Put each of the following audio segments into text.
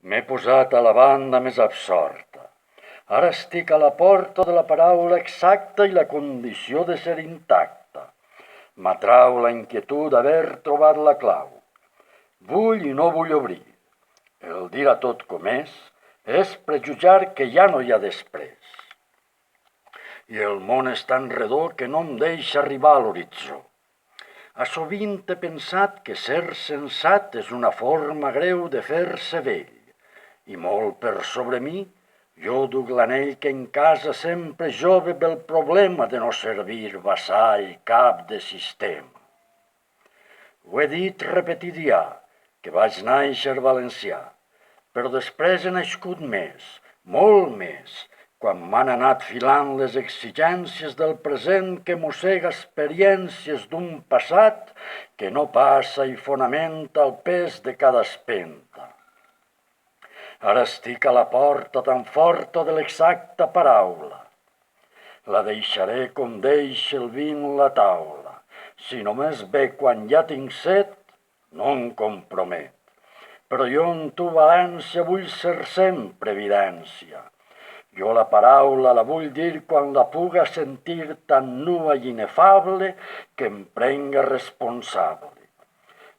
M'he posat a la banda més absorta. Ara estic a la porta de la paraula exacta i la condició de ser intacta. M'atrau la inquietud d'haver trobat la clau. Vull i no vull obrir. El dir a tot com és prejutjar que ja no hi ha després. I el món és tan redó que no em deixa arribar a l'horitzó. A sovint he pensat que ser sensat és una forma greu de fer-se vell, i molt per sobre mi, jo duc l'anell que en casa sempre jove pel problema de no servir vassall, cap de sistema. Ho he dit repetit ja, que vaig néixer valencià, però després he nascut més, molt més, quan m'han anat filant les exigències del present que mossega experiències d'un passat que no passa i fonamenta el pes de cada espenta. Ara estic a la porta tan forta de l'exacta paraula. La deixaré com deixa el vi en la taula. Si només ve quan ja tinc set, no em compromet. Però jo en tu, València, vull ser sempre evidència. Jo la paraula la vull dir quan la puga sentir tan nua i inefable que em prenga responsable.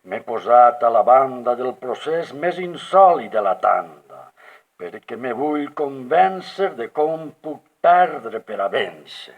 M'he posat a la banda del procés més insòlid de la tanda, perquè me vull convèncer de com puc perdre per a vèncer.